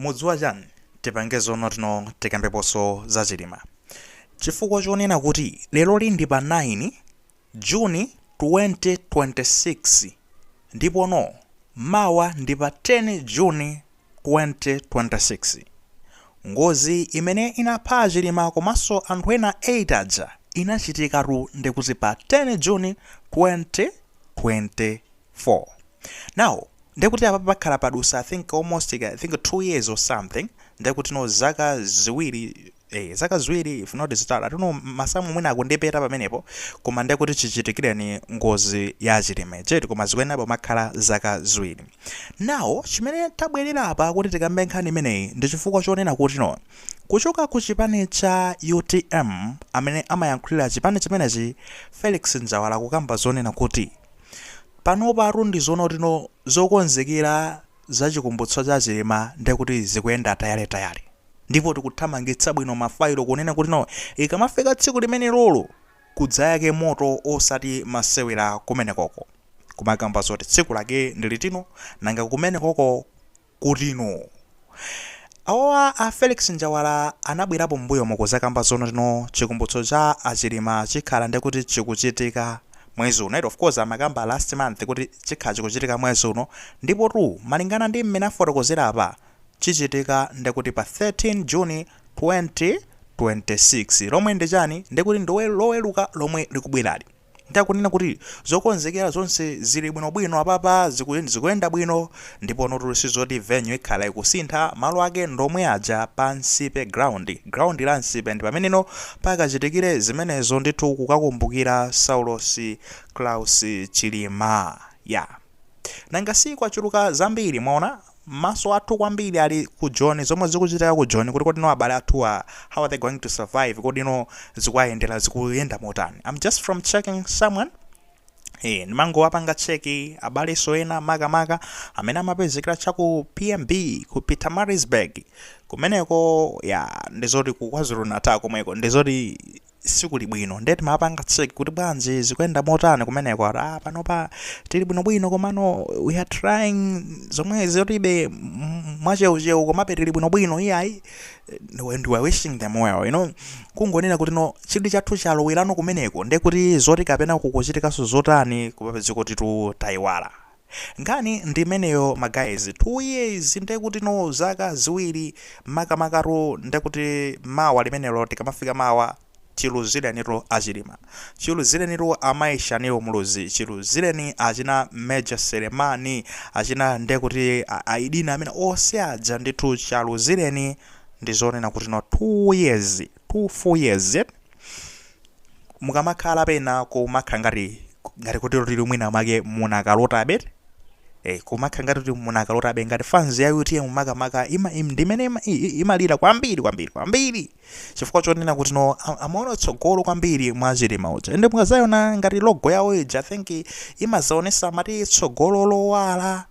mudziwa chani tipange zono tino tikambeponso za Chilima chifukwa chonena kuti lero lindi pa 9 Juni 2026 ndipo no mawa ndi pa 10 Juni 2026 ngozi imene inapha Chilima komanso anthu ena 8 aja inachitikatu ndikuti pa 10 Juni 2024. Now ndekuti apa pakhala padusa I think 2 years or something ndekuti no zaka ziwiri if not start I don't know masamu mwina akundipeta pamenepo koma ndekuti chichitikireni ngozi ya Chilima cheti koma zikuyenapo makhala zaka ziwiri. Now chimene tabwerera apa kuti tikambe nkhani imeneyi ndi chifukwa chonena kuti no kuchoka ku chipani cha UTM amene amayankhulira chipani chimenechi Felix Njawala kukamba zonena kuti panopa arundi zono tino zokonzekera za chikumbutso cha Chilima ndekuti zikuyenda tayari ndipo tikuthamangitsa bwino mafailo kunena kuti no ikamafika tsiku limene lolo kudzayake moto osati masewera kumene koko kumakamba zoti tsiku lake ndi litino nanga kumene koko kutino. Awa a Felix Njawala anabwerapo mbuyo mokuzakamba zono tino chikumbutso cha Chilima chikhala ndekuti chikuchitika mwezi uno. Of course amakamba last month kuti chikhala chikuchitika mwezi uno ndipo tu malingana ndi mmene afotokozera apa chichitika ndekuti pa 13 Juni 2026 lomwe ndi chani ndekuti loweruka lomwe likubwerali ndakunena kuti zokonzekera zonse zili bwinobwino apapa zikuyenda bwino ndipo notulisi zoti venue ikhala ikusintha malo ake ndomwe aja pa nsipe ground la nsipe ndi pameneno pakachitikire zimenezo ndithu kukakumbukira Saulos Klaus Chilima nanga si kwachuluka zambiri mwaona maso athu kwambiri ali ku John zomwe zikuchitika ku John kuti no abale athu how are they going to survive kuti no zikuyenda motani. I'm just from checking someone nimango wapanga cheki abale soena makamaka amene amapezekera chaku PMB ku Pietermaritzburg kumeneko ndizoti ku KwaZulu-Natal komweko ndizoti sikuli bwino ndeti mapanga cheki kuti bwanji zikuyenda motani kumeneko panopa tili bwinobwino komano we are trying zomwe zotibe mwacheucheu komabe tili bwinobwino iyayi and we are wishing them well kungonena kuti no chidi chathu chalowelano kumeneko ndekuti zoti kapena kukuchitikaso zotani kupapeza kuti tu taiwala ngani ndimeneyo magays 2 years ndekuti no zaka ziwiri makamakaro ndekuti mawa limenelo tikamafika mawa chiluzireniro Chilima chiluzireniro amaishaniro muluzi chiluzireniro achina major ceremony achina ndekuti aidina amene ose aja ndithu chaluzireni ndizonena kuti no 4 years mukamakhala pena kumakhala ngati kuti lili mwina make munakalota abet kumakhala ngati munakalota abe ngati fans ya UTM makamaka ndimene imalira kwambiri chifukwa chonena kuti no amaona tsogolo kwambiri mwa Chilima uja ende mukazayona ngati logo yawo ija I think imazaonesa mati tsogolo lowala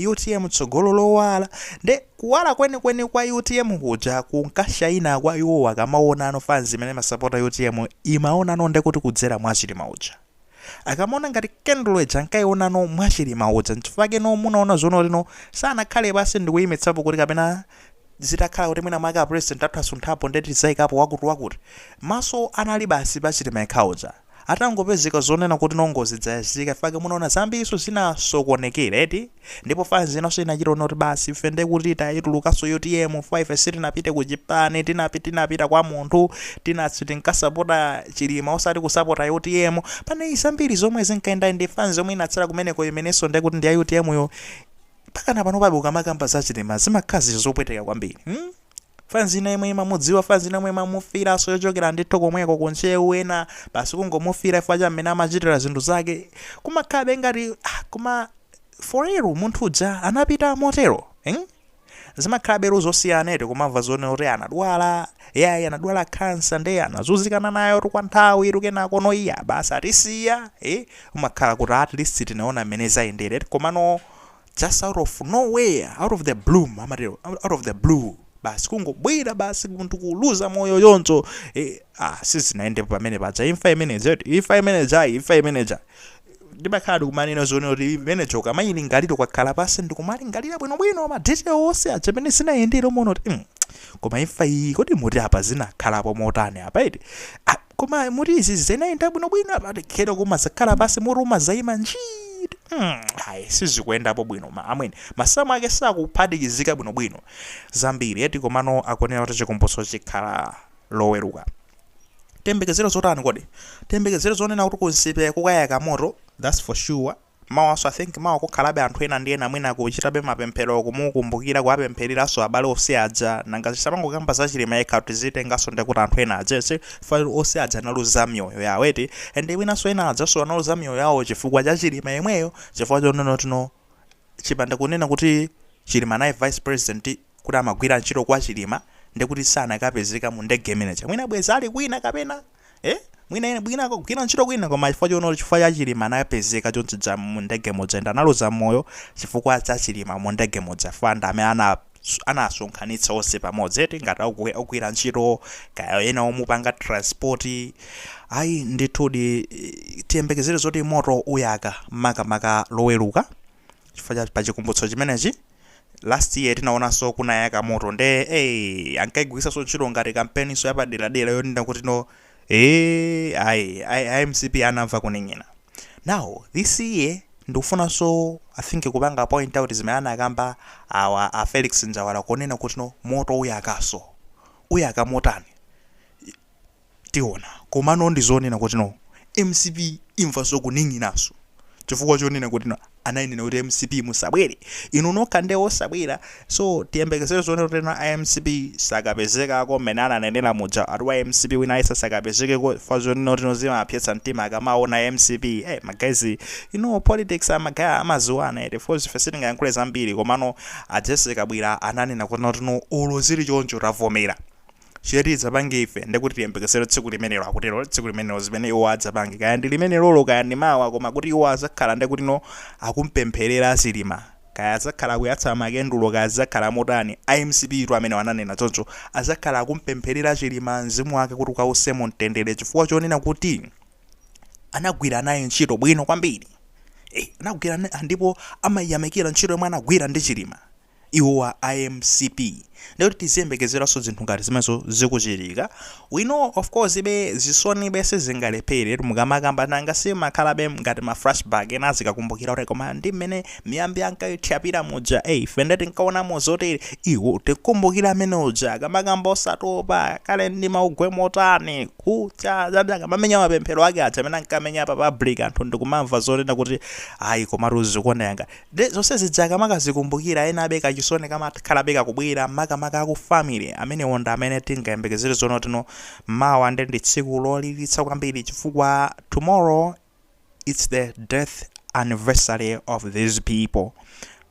UTM tsogolo lowala nde kuwala kwenikweni kwa UTM kuja kunkashaina kwa iwo akamaona fans imene masapota UTM imaona no ndekuti kudzera mwa Chilima uja akamona ngati candle jankaiona no mwa Chilima uja nchifake no munaona zono lino sana khale basi ndikuyimitsapo kuti kapena zitakhala kuti mwina maka president atasunthapo ndeti zaikapo wakuti maso anali basi pa Chilima ikhauja atangopezeka zonena kuti nongozi dzayazika fake munaona zambiriso zinasokonekera ndipo fans inanso inachitaona kuti basi ife ndekuti tayitulukaso UTM 5 sitinapite ku Japan tinapita kwa munthu tinkasapota Chilima osati kusapota UTM pane zambiri zomwe zinkaenda ndi fans zomwe inatsala kumeneko imenenso ndekuti ndi UTM yo pakana pano pabe ukamakamba za Chilima zimakhazi zopweteka kwambiri fans ina imwe imamudziwa fans ina imwe imamufira so yochokera ndithu komweko kunchewu ena basi kungomufira ifa cha mmene amachitira zinthu zake kumakhabe ngati kuma foreru munthu uja anapita motero zimakhabe zosiyana kumamva zone kuti anadwala cancer nde anazunzikana nayo kwa nthawi kenako no iya basi atisiya umakhala kuti at least tinaona mmene zayendere komano just out of nowhere out of the blue basi kungobwera basi munthu kuluza moyo yonso sizinaende pamene paja imfa imene ndimakhala kumanena zone kuti imene choka mayilingaliro kwakhala pasi ndikumalingalira bwinobwino madetail onse amene zinayendera mono kuti koma imfa iyi kodi muti apa zinakhalapo motani apa iti koma muti izi zinayenda bwinobwino apa khero kumazakhala pasi muruma zayima njiti hayi sizikuyendapo bwino amwene masamu ake sakuphatikizika bwinobwino zambiri eti komano akonera kuti chikumbutso chikhala loweruka tembekezero zotani kodi tembekezero zonena kuti kunsipe kukayaka moto that's for sure mawaso I think mawa kukhalabe anthu ena ndi ena mwina kuchitabe mapemphero kumukumbukira kuapemphereraso abale onse aja nanga zisamangokamba za Chilima yekha kuti zitengaso ndekuti anthu ena ajese fali onse aja analuza mioyo yawo eti ende winanso ena ajaso analuza mioyo yawo chifukwa cha Chilima yemweyo chifukwa chonena tino chipanda kunena kuti Chilima naye vice president kuti amagwira ntchito kwa Chilima ndekuti sana kapezeka mu ndege manager mwina bweza ali kwina kapena mwina bwina kugwira ntchito kwina koma chifukwa chono chifukwa cha Chilima anapezeka chonse ja mu ndege modza enda analuza moyo chifukwa cha Chilima mu ndege modza fanda amene anasonkhanitsa onse pamodzi eti ngati ogwira ntchito kaya ena omupanga transport ayi ndithudi tiyembekezere zoti moto uyaka makamaka loweruka chifukwa pa chikumbutso chimenechi last year tinaonanso kunayaka moto nde ankaigwiritsanso ntchito ngati kampeni so yapaderadera yonena kuti no IMCP anamva kuneng'ena now this year ndikufunanso I think kupanga point out zimene anakamba a Felix Njawala kunena kuti no moto uyaka motani tiona komano ndizonena kuti no MCP imvanso kuneng'enanso chifukwa chonena kuti no anayinena kuti MCP musabwere inu nokha ndi osabwera so tiyembekezere zone kuti na IMCP sakapezekako mmene ananenera muja ati MCP wina isa sakapezekeko fazonena kuti nozimapyetsa mtima akamaona MCP magazi politics amagaya amaziwana ete force facility yankhule zambiri komano ajessica bwira ananena kuti no olo zili choncho tavomera chiyetiza pange ife ndekuti tiyembekezere tsiku limenelo akutero tsiku limenelo zimene iwo adzapange kaya ndi limene lolo kaya ndi mawa koma kuti iwo azakhala ndekuti no akumpempherera Chilima kaya azakhala kuyatsa makendulo kaya azakhala motani IMCP itu amene wananena choncho azakhala akumpempherera Chilima mzimu wake kuti ukause mtendere chifukwa chonena kuti anagwira naye ntchito bwino kwambiri anagwira ndipo amayamikira ntchito yomwe anagwira ndi Chilima iwo wa IMCP ndikuti tiziyembekezeraso zinthu ngati zimenezo zikuchitika we know of course ibe zisoni bese zingalephere mukamakamba nanga simakhalabe ngati ma flashback ena zikakumbukira kuti koma ndi mmene miyambi ankayithyapira muja ife ndeti nkaonamo zotere iwo tikumbukira amene uja kamakamba osatopa kale ndi maugwe motani kucha zakamamenya mapemphero ake aja amene ankamenya pa public anthu ndikumamva zonena kuti ayi komatu zikona yanga zonse zijaka makazikumbukira ena abe kachisoni kamakhalabe kakubwira makamaka aku family amene onda amene tingayembekezere zono tino mawa ndi tsiku lolilitsa kwambiri chifukwa tomorrow it's the death anniversary of these people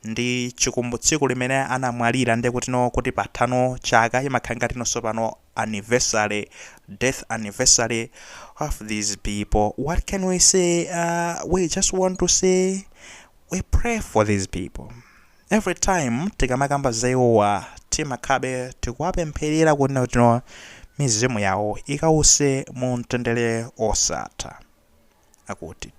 ndi chikumbutso limene anamwalira ndi kuti no kuti pathano chaka imakhala ngati no sopano anniversary death anniversary of these people. What can we say? We just want to say we pray for these people. Every time tikamakamba zaiwa timakhabe tikuwapempherera kuti no mizimu yawo ikause mu mtendere osatha. Akuti